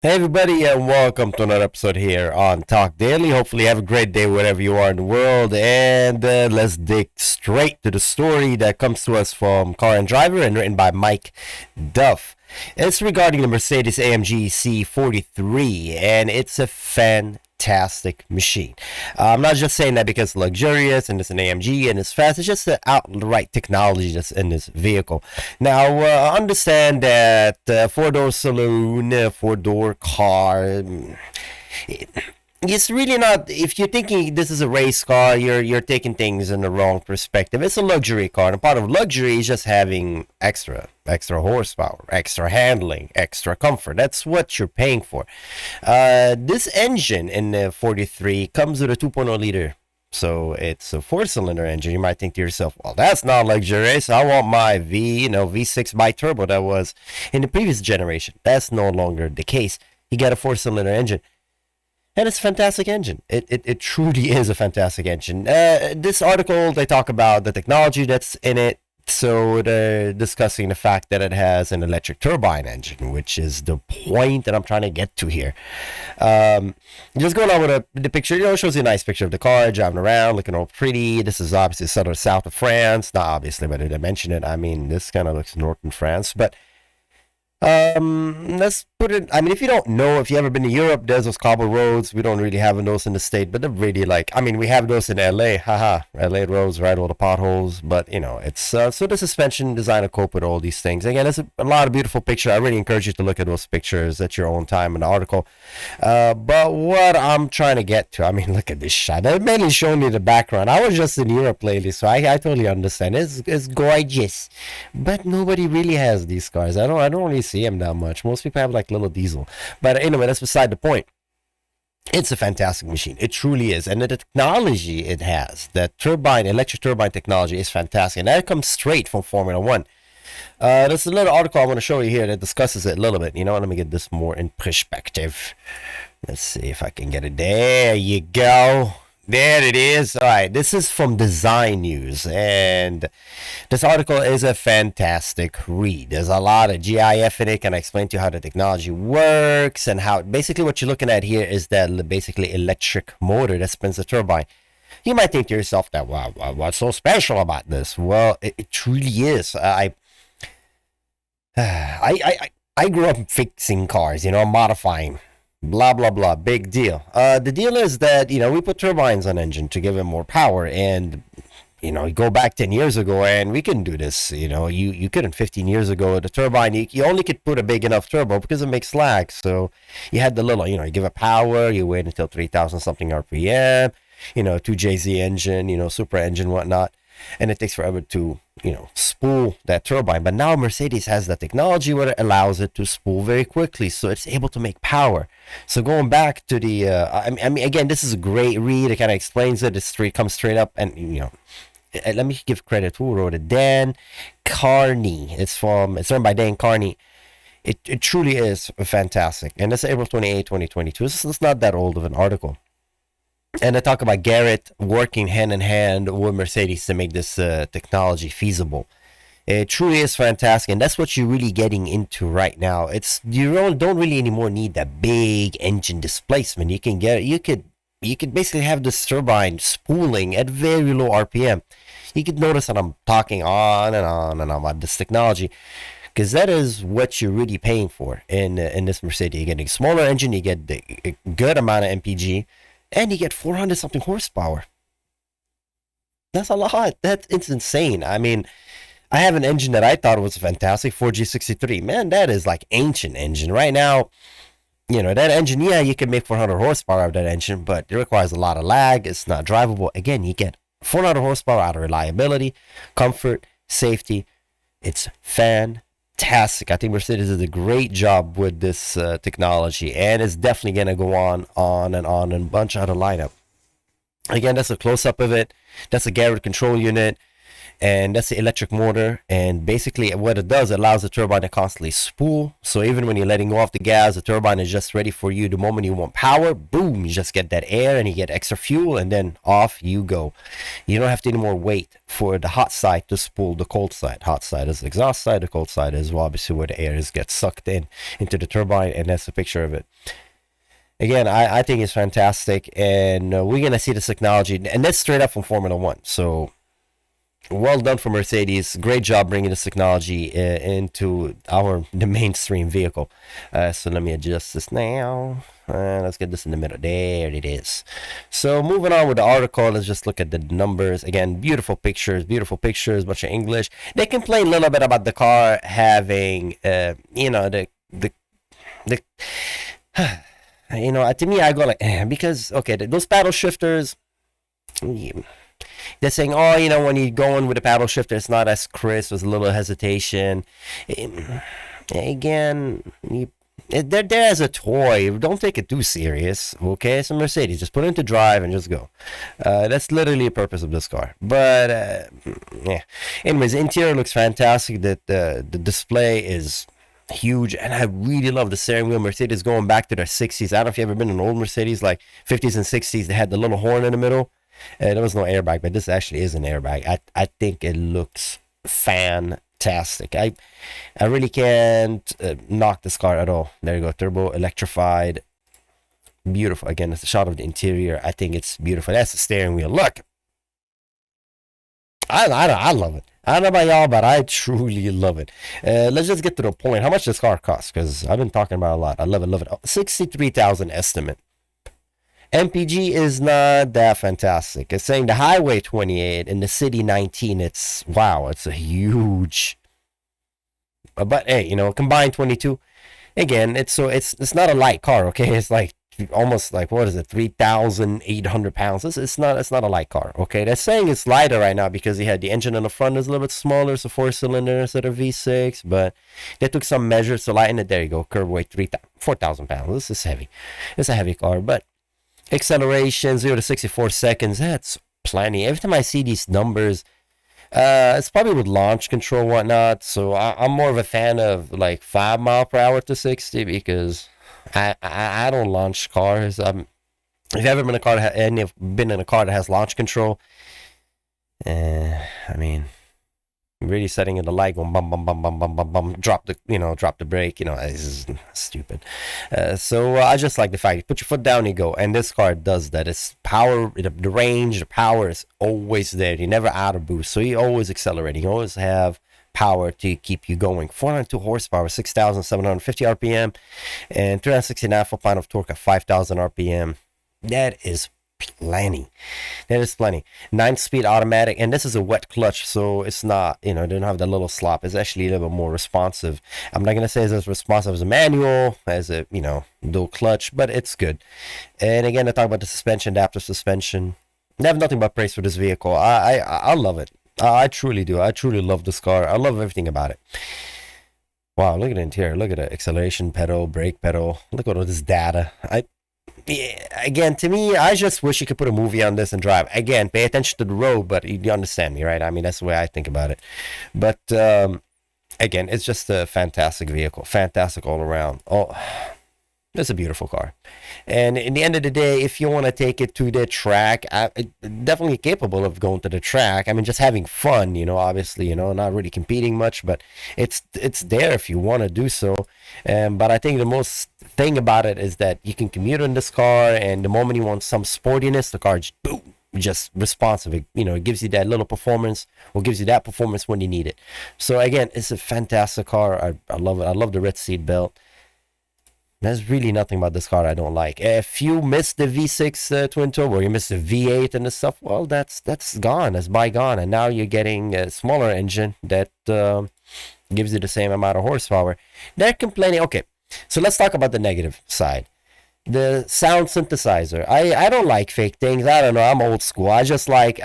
Hey everybody, and welcome to another episode here on Talkdaily. Hopefully you have a great day wherever you are in the world, and let's dig straight to the story that comes to us from Car and Driver and written by Mike Duff. It's regarding the Mercedes AMG C43, and it's a fantastic machine. I'm not just saying that because it's luxurious and it's an AMG and it's fast. It's just the outright technology that's in this vehicle. Now, understand that four-door saloon, four-door car. It's really not. If you're thinking this is a race car, you're taking things in the wrong perspective. It's a luxury car, and part of luxury is just having extra horsepower, extra handling, extra comfort. That's what you're paying for. This engine in the 43 comes with a 2.0 liter. So it's a four-cylinder engine. You might think to yourself, well, that's not luxurious. I want my V6 bi-turbo that was in the previous generation. That's no longer the case. You got a four-cylinder engine. And it's a fantastic engine. It truly is a fantastic engine. This article, they talk about the technology that's in it. So they're discussing the fact that it has an electric turbine engine, which is the point that I'm trying to get to here. Just going on with the picture, it shows you a nice picture of the car driving around, looking all pretty. This is obviously south of France. Not obviously, but they mention it. I mean, this kind of looks northern France, but let's put it. I mean, if you don't know, if you ever been to Europe, there's those cobble roads. We don't really have those in the state, but they're really like. I mean, we have those in LA. Haha, LA roads, right? All the potholes, but it's so the suspension design to cope with all these things. Again, there's a lot of beautiful picture. I really encourage you to look at those pictures at your own time in the article. But what I'm trying to get to, I mean, look at this shot. They're mainly showing you the background. I was just in Europe lately, so I totally understand. It's gorgeous, but nobody really has these cars. I don't really see them that much. Most people have like little diesel. But anyway, that's beside the point. It's a fantastic machine. It truly is. And the technology it has, that electric turbine technology is fantastic. And that comes straight from Formula One. There's a little article I want to show you here that discusses it a little bit. Let me get this more in perspective. Let's see if I can get it. There you go. There it is. All right, this is from Design News, and this article is a fantastic read. There's a lot of GIF in it, and I explain to you how the technology works and how basically what you're looking at here is that basically electric motor that spins the turbine. You might think to yourself that, wow, what's so special about this? Well, it truly is. I grew up fixing cars, modifying. Blah blah blah, big deal. The deal is that we put turbines on engine to give it more power, and you go back 10 years ago and we couldn't do this. You couldn't 15 years ago. The turbine, you only could put a big enough turbo because it makes lag. So you had the little, you give it power, you wait until 3,000 something RPM, 2JZ engine, super engine, whatnot, and it takes forever to spool that turbine. But now Mercedes has the technology where it allows it to spool very quickly, so it's able to make power. So going back to the I mean again, this is a great read. It kind of explains it. It comes straight up, and let me give credit to who wrote it. Dan Carney. It's written by Dan Carney. It truly is fantastic, and it's April 28, 2022. It's not that old of an article. And I talk about Garrett working hand in hand with Mercedes to make this technology feasible. It truly is fantastic, and that's what you're really getting into right now. You don't really anymore need that big engine displacement. You could basically have this turbine spooling at very low RPM. You could notice that I'm talking on and on and on about this technology, because that is what you're really paying for in this Mercedes. You're getting a smaller engine, you get a good amount of MPG, and you get 400 something horsepower. That's a lot. It's insane. I mean, I have an engine that I thought was fantastic, 4G63. Man, that is like ancient engine. Right now, that engine, yeah, you can make 400 horsepower out of that engine, but it requires a lot of lag. It's not drivable. Again, you get 400 horsepower out of reliability, comfort, safety. It's fantastic. I think Mercedes did a great job with this technology, and it's definitely going to go on and on and bunch out of lineup. Again, that's a close-up of it. That's a Garrett control unit. and that's the electric motor. And basically what it does, it allows the turbine to constantly spool, so even when you're letting go off the gas, the turbine is just ready for you. The moment you want power, boom, you just get that air and you get extra fuel, and then off you go. You don't have to anymore wait for the hot side to spool the cold side. Hot side is the exhaust side, the cold side is obviously where the air is gets sucked in into the turbine, and that's a picture of it. Again, I think it's fantastic, and we're gonna see this technology, and that's straight up from Formula One. So well done for Mercedes. Great job bringing this technology into the mainstream vehicle. So let me adjust this now. Let's get this in the middle. There it is. So moving on with the article, let's just look at the numbers. Again, beautiful pictures, bunch of English. They complain a little bit about the car having, you know, the you know, to me, I go like, because, okay, those paddle shifters, they're saying, oh, you know, when you're going with a paddle shifter, it's not as crisp, there's a little hesitation. Again, they're there as a toy. Don't take it too serious, okay? It's a Mercedes. Just put it into drive and just go. That's literally the purpose of this car. But, yeah. Anyways, the interior looks fantastic. The display is huge, and I really love the steering wheel. Mercedes going back to their 60s. I don't know if you've ever been in an old Mercedes, like 50s and 60s. They had the little horn in the middle. There was no airbag, but this actually is an airbag. I think it looks fantastic. I really can't knock this car at all. There you go, turbo electrified, beautiful. Again, it's a shot of the interior. I think it's beautiful. That's the steering wheel. Look, I love it. I don't know about y'all, but I truly love it. Let's just get to the point. How much does this car cost? Because I've been talking about it a lot. I love it. 63,000 estimate. MPG is not that fantastic. It's saying the highway 28 and the city 19. It's wow. It's a huge. But hey, you know, combined 22. Again, it's not a light car. Okay, it's like almost like, what is it, 3,800 pounds. It's not a light car. Okay, they're saying it's lighter right now because they had the engine on the front is a little bit smaller. It's a 4-cylinder instead of V6, but they took some measures to lighten it. There you go, curb weight 4,000 pounds. This is heavy. It's a heavy car, but acceleration 0 to 64 seconds, that's plenty. Every time I see these numbers, it's probably with launch control and whatnot. So I'm more of a fan of like 5 mile per hour to 60 because I don't launch cars. If you've ever been in a car that has launch control, I mean, really setting it a light, going bum bum bum bum bum bum bum, drop the brake. You know, this is stupid. So I just like the fact you put your foot down, you go, and this car does that. It's power, the range, the power is always there. You're never out of boost, so you always accelerating. You always have power to keep you going. 402 horsepower, 6,750 RPM, and 369 foot-pound of torque at 5,000 RPM. That is plenty. 9-speed automatic, and this is a wet clutch, so it's not, you know, it didn't have that little slop. It's actually a little bit more responsive. I'm not gonna say it's as responsive as a manual, as a, you know, dual clutch, but it's good. And again, I talk about the suspension, adaptive suspension. I have nothing but praise for this vehicle. I love it. I truly do. I truly love this car. I love everything about it. Wow, look at the interior. Look at the acceleration pedal, brake pedal. Look at all this data. Again, to me, I just wish you could put a movie on this and drive. Again, pay attention to the road, but you understand me, right? I mean, that's the way I think about it. But again, it's just a fantastic vehicle. Fantastic all around. Oh, it's a beautiful car. And in the end of the day, if you want to take it to the track, definitely capable of going to the track. I mean, just having fun, you know, obviously, you know, not really competing much, but it's there if you want to do so. But I think the most thing about it is that you can commute in this car, and the moment you want some sportiness, the car just, boom, just responsive. You know, it gives you that little performance, or gives you that performance when you need it. So again, it's a fantastic car. I love it. I love the red seat belt. There's really nothing about this car I don't like. If you miss the V6 twin turbo, or you miss the V8 and the stuff, well, that's gone. That's bygone. And now you're getting a smaller engine that gives you the same amount of horsepower. They're complaining. Okay, so let's talk about the negative side. The sound synthesizer. I don't like fake things. I don't know. I'm old school. I just like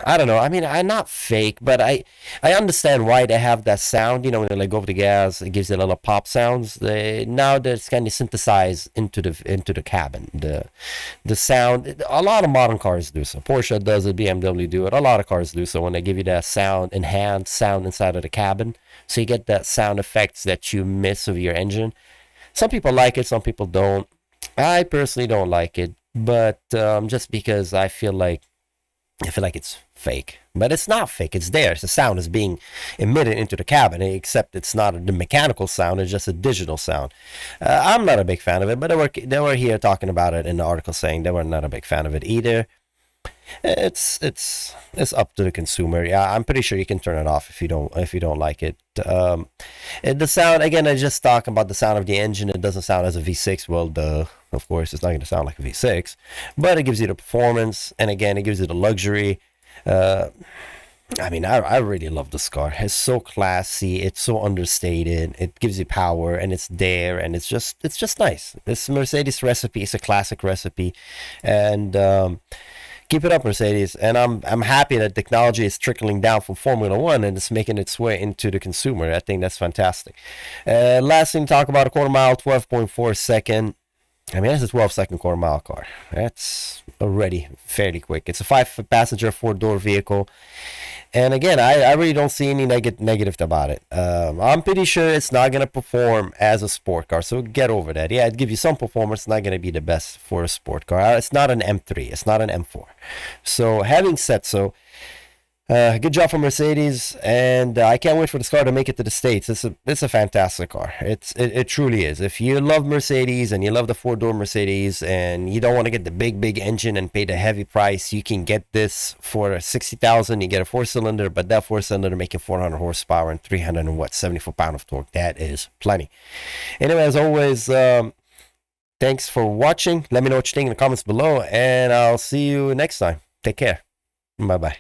I don't know. I mean, I'm not fake, but I understand why they have that sound. You know, when they let go of the gas, it gives it a little pop sounds. Now that's kind of synthesized into the cabin. The sound. A lot of modern cars do so. Porsche does it. BMW do it. A lot of cars do so when they give you that sound, enhanced sound inside of the cabin, so you get that sound effects that you miss of your engine. Some people like it. Some people don't. I personally don't like it, but just because I feel like it's fake, but it's not fake. It's there. The sound is being emitted into the cabin, except it's not the mechanical sound. It's just a digital sound. I'm not a big fan of it, but they were here talking about it in the article, saying they were not a big fan of it either. It's up to the consumer. Yeah, I'm pretty sure you can turn it off if you don't like it. The sound again. I just talking about the sound of the engine. It doesn't sound as a V6. Well, of course, it's not going to sound like a V6, but it gives you the performance, and again, it gives you the luxury. I mean, I really love this car. It's so classy. It's so understated. It gives you power, and it's there, and it's just nice. This Mercedes recipe is a classic recipe, and keep it up, Mercedes. And I'm happy that technology is trickling down from Formula One and it's making its way into the consumer. I think that's fantastic. Last thing to talk about, a quarter mile, 12.4 second. I mean, that's a 12-second quarter mile car. That's already fairly quick. It's a 5-passenger, 4-door vehicle. And again, I really don't see any negative about it. I'm pretty sure it's not going to perform as a sport car. So get over that. Yeah, it gives you some performance. It's not going to be the best for a sport car. It's not an M3. It's not an M4. So having said so, good job for Mercedes, and I can't wait for this car to make it to the States. It's a fantastic car. It truly is. If you love Mercedes and you love the 4-door Mercedes and you don't want to get the big engine and pay the heavy price, you can get this for 60,000. You get a 4-cylinder, but that 4-cylinder making 400 horsepower and 374 pound of torque. That is plenty. Anyway, as always, thanks for watching. Let me know what you think in the comments below, and I'll see you next time. Take care. Bye bye.